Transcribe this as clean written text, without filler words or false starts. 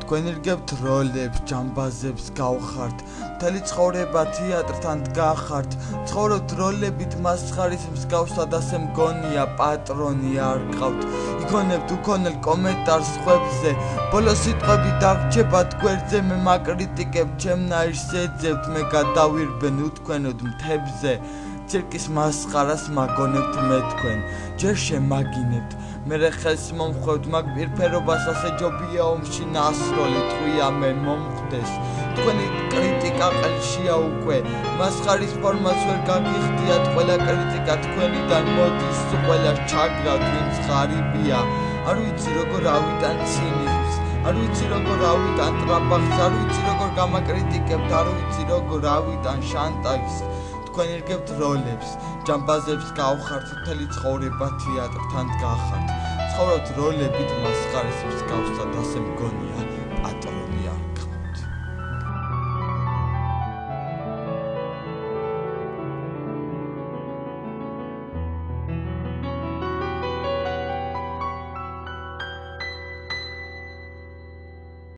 თქვენ ირგებთ როლებს, ჯამბაზებს გავხართ, მთელი ცხოვრება თეატრთან დგახართ, ცხოვრობთ როლებით მასხარის მსგავსად ასე მგონია, პატრონი არ გყავთ, იქონებთ უკონელ კომენტარს ხვებზე, ბოლოს სიტყვები დაგრჩებათ გვერდზე, მე მაკრიტიკებ, ჩემნაირს ეძებთ, მე გადავირბენ უთქვენოდ მთებზე, ცირკის მასხარას მაგონებთ მე თქვენ, ჯერ შემაგინებთ, მერე ხელს მომხვევთ, მაგ პირფერობას ასე ჯობია ომში ნასროლი ტყვია მე მომხდეს, თქვენი კრიტიკა ყელშია უკვე, მასხარის ფორმას ვერ გაგიხდიათ, ყველა კრიტიკა თქვენიდან მოდის, ყველას ჩაგრავთ, ვინც ღარიბია, არ ვიცი როგორ ავიტან ცინიზმს, არ ვიცი როგორ ავიტან ტრაბახს, არ ვიცი როგორ გამაკრიტიკებთ, არ ვიცი როგორ ავიტან შანტაჟს, თქვენ ირგებთ როლებს, ჯამბაზებს გავხართ, მთელი ცხოვრება თეატრთან დგახართ, ცხოვრობთ როლებით მასხარის მსგავსად ასე მგონია, პატრონი